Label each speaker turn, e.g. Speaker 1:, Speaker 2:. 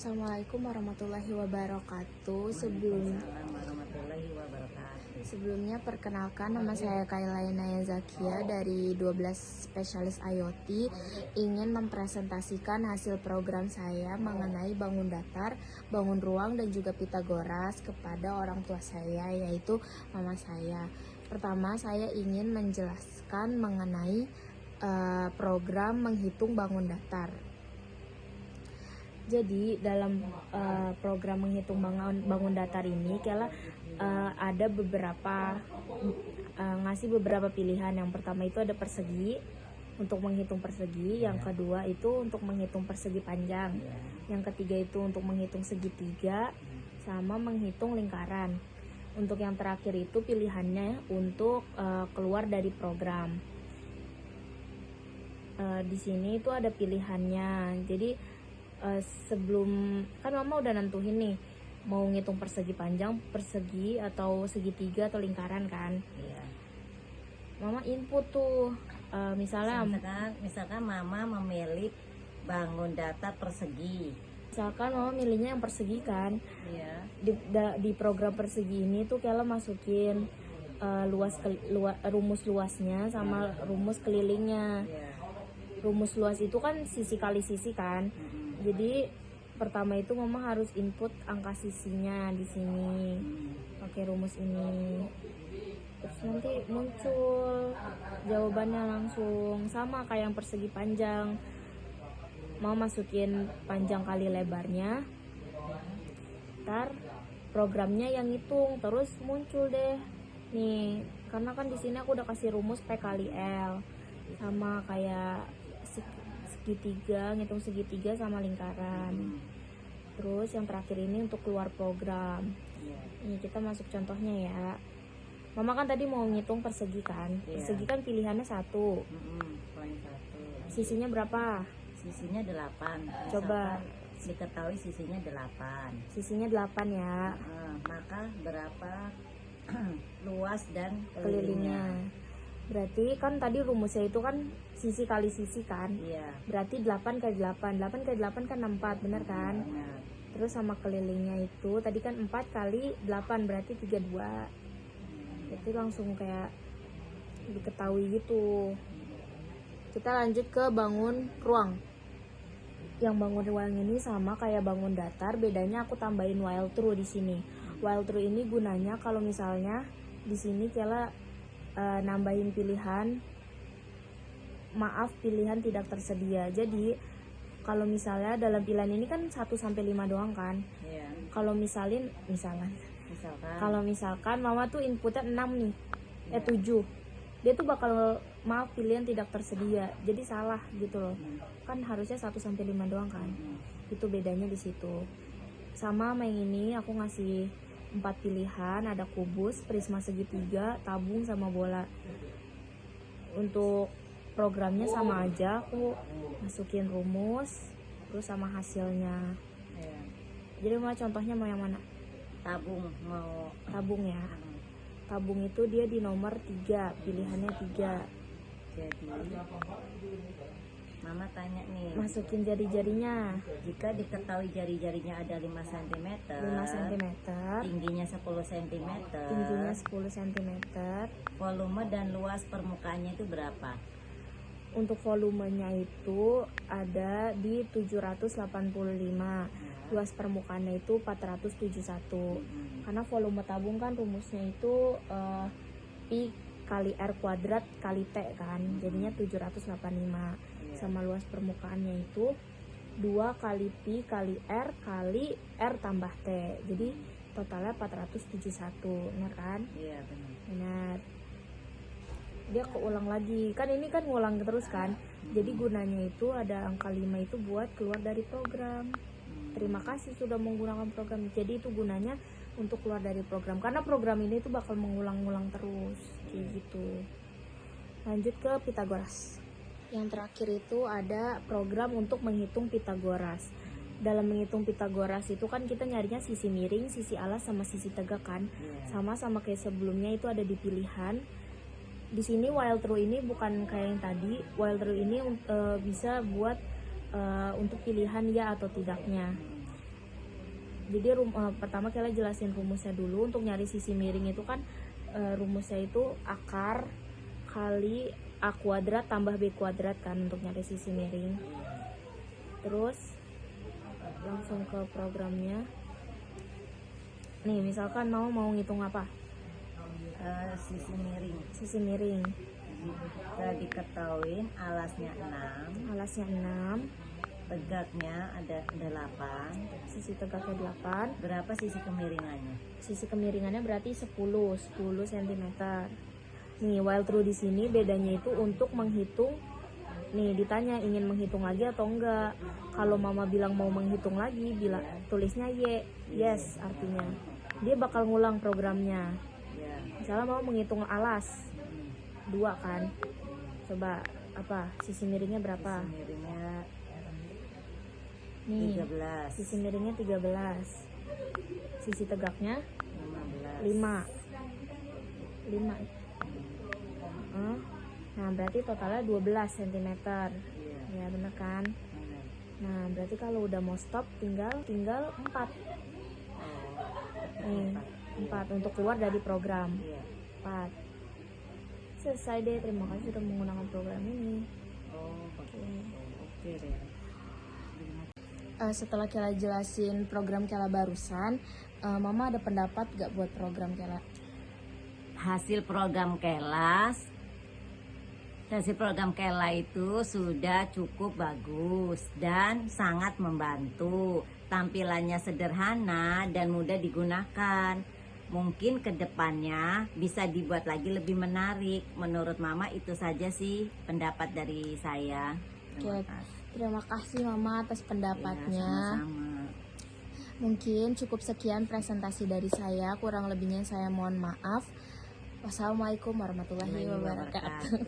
Speaker 1: Assalamualaikum warahmatullahi wabarakatuh.
Speaker 2: Waalaikumsalam warahmatullahi wabarakatuh.
Speaker 1: Sebelumnya perkenalkan, nama saya Kaila Inaya Zakia dari 12 spesialis IoT. Ingin mempresentasikan hasil program saya mengenai bangun datar, bangun ruang dan juga Pitagoras kepada orang tua saya, yaitu mama saya. Pertama, saya ingin menjelaskan mengenai program menghitung bangun datar. Jadi dalam program menghitung bangun datar ini Kela ada beberapa ngasih beberapa pilihan. Yang pertama itu ada persegi untuk menghitung persegi, yang kedua itu untuk menghitung persegi panjang, yang ketiga itu untuk menghitung segitiga, sama menghitung lingkaran. Untuk yang terakhir itu pilihannya untuk keluar dari program. Di sini itu ada pilihannya. Jadi sebelum kan mama udah nentuin nih mau ngitung persegi panjang, persegi atau segitiga atau lingkaran kan.
Speaker 2: Iya.
Speaker 1: Mama input tuh misalnya
Speaker 2: Misalkan mama memilih bangun datar persegi.
Speaker 1: misalkan mama milihnya yang persegi kan.
Speaker 2: Iya.
Speaker 1: Di program persegi ini tuh Kela masukin rumus luasnya sama rumus kelilingnya.
Speaker 2: Iya.
Speaker 1: Rumus luas itu kan sisi kali sisi kan. Jadi pertama itu mama harus input angka sisinya di sini pakai rumus ini. Terus nanti muncul jawabannya langsung sama kayak yang persegi panjang. Mau masukin panjang kali lebarnya. Ntar programnya yang ngitung terus muncul deh. Nih, karena kan di sini aku udah kasih rumus P kali L sama kayak segitiga, ngitung segitiga sama lingkaran. Terus yang terakhir ini untuk keluar program. Ini kita masuk contohnya ya. Mama kan tadi mau ngitung persegi kan. Persegi kan pilihannya 1.
Speaker 2: Poin 1.
Speaker 1: Sisinya berapa?
Speaker 2: Sisinya 8.
Speaker 1: Coba
Speaker 2: diketahui sisinya 8.
Speaker 1: Sisinya 8 ya.
Speaker 2: Maka berapa luas dan
Speaker 1: Kelilingnya. Berarti kan tadi rumusnya itu kan sisi kali sisi kan.
Speaker 2: Iya.
Speaker 1: Berarti 8 kali 8. 8 kali 8 kan 64, bener kan?
Speaker 2: Benar.
Speaker 1: Terus sama kelilingnya itu tadi kan 4 kali 8 berarti 32. Jadi langsung kayak diketahui gitu. Kita lanjut ke bangun ruang. Yang bangun ruang ini sama kayak bangun datar, bedanya aku tambahin while true di sini. While true ini gunanya kalau misalnya di sini Kela nambahin pilihan, maaf pilihan tidak tersedia. Jadi kalau misalnya dalam pilihan ini kan 1 sampai 5 doang kan.
Speaker 2: Iya.
Speaker 1: Kalau misalkan kalau misalkan mama tuh inputnya 6 nih. 7. Dia tuh bakal maaf pilihan tidak tersedia. Jadi salah gitu loh. Kan harusnya 1 sampai 5 doang kan. Itu bedanya di situ. Sama yang ini aku ngasih 4 pilihan, ada kubus, prisma segitiga, tabung sama bola. Untuk programnya sama aja, aku masukin rumus terus sama hasilnya.
Speaker 2: Iya.
Speaker 1: Jadi mau contohnya mau yang mana? Tabung ya. Tabung itu dia di nomor 3, pilihannya 3.
Speaker 2: Jadi mama tanya nih,
Speaker 1: Masukin jari-jarinya.
Speaker 2: jika diketahui jari-jarinya ada 5 cm,
Speaker 1: 5 cm,
Speaker 2: tingginya 10 cm,
Speaker 1: tingginya 10 cm.
Speaker 2: volume dan luas permukaannya itu berapa?
Speaker 1: Untuk volumenya itu ada di 785. Luas permukaannya itu 471. Karena volume tabung kan rumusnya itu Pi kali R kuadrat kali T kan. Jadinya 785. Sama luas permukaannya itu 2 kali Pi kali R kali R tambah T. Jadi totalnya 471. Benar kan?
Speaker 2: Iya, benar.
Speaker 1: Benar. Dia keulang lagi. Kan ini kan ngulang terus kan. Jadi gunanya itu ada angka 5 itu buat keluar dari program. Terima kasih sudah menggunakan program. Jadi itu gunanya untuk keluar dari program. Karena program ini tuh bakal mengulang-ulang terus. Kayak gitu. Lanjut ke Pitagoras. Yang terakhir itu ada program untuk menghitung Pitagoras. Dalam menghitung Pitagoras itu kan kita nyarinya sisi miring, sisi alas sama sisi tegak kan. Sama kayak sebelumnya itu ada di pilihan. Di sini while true ini bukan kayak yang tadi. While true ini bisa buat untuk pilihan ya atau tidaknya. Jadi pertama kita jelasin rumusnya dulu. Untuk nyari sisi miring itu kan rumusnya itu akar kali A kuadrat tambah B kuadrat kan untuk nyari sisi miring. Terus langsung ke programnya. Nih misalkan mau ngitung apa?
Speaker 2: Sisi miring.
Speaker 1: Sisi miring.
Speaker 2: Kita diketahuin alasnya 6,
Speaker 1: Alasnya 6,
Speaker 2: tegaknya ada 8.
Speaker 1: sisi tegaknya 8.
Speaker 2: Berapa sisi kemiringannya?
Speaker 1: Sisi kemiringannya berarti 10 cm. Nih, while true di sini bedanya itu untuk menghitung. Nih, ditanya ingin menghitung lagi atau enggak. Kalau mama bilang mau menghitung lagi, tulisnya Y. Yes, artinya. Dia bakal ngulang programnya.
Speaker 2: Ya.
Speaker 1: Misalnya mau menghitung alas 2 kan. Coba apa? Sisi miringnya berapa?
Speaker 2: Sisi miringnya
Speaker 1: Nih,
Speaker 2: 13,
Speaker 1: sisi miringnya 13. Sisi tegaknya
Speaker 2: 15.
Speaker 1: 5. Nah, berarti totalnya 12 cm.
Speaker 2: Iya.
Speaker 1: Ya, bener kan?
Speaker 2: Benar.
Speaker 1: Nah, berarti kalau udah mau stop tinggal 4. Nih, 4 untuk keluar dari program.
Speaker 2: Iya.
Speaker 1: 4. Selesai deh. Terima kasih sudah menggunakan program ini.
Speaker 2: Oh, oke deh.
Speaker 1: Setelah Kela jelasin program Kela barusan, Mama ada pendapat gak buat program Kela?
Speaker 2: Hasil program Kela itu sudah cukup bagus dan sangat membantu. Tampilannya sederhana dan mudah digunakan. Mungkin kedepannya bisa dibuat lagi lebih menarik. Menurut Mama itu saja sih pendapat dari saya. Terima
Speaker 1: Oke.
Speaker 2: kasih.
Speaker 1: Terima kasih Mama atas
Speaker 2: Iya,
Speaker 1: pendapatnya.
Speaker 2: sama-sama.
Speaker 1: Mungkin cukup sekian presentasi dari saya. Kurang lebihnya saya mohon maaf. Wassalamualaikum warahmatullahi wabarakatuh.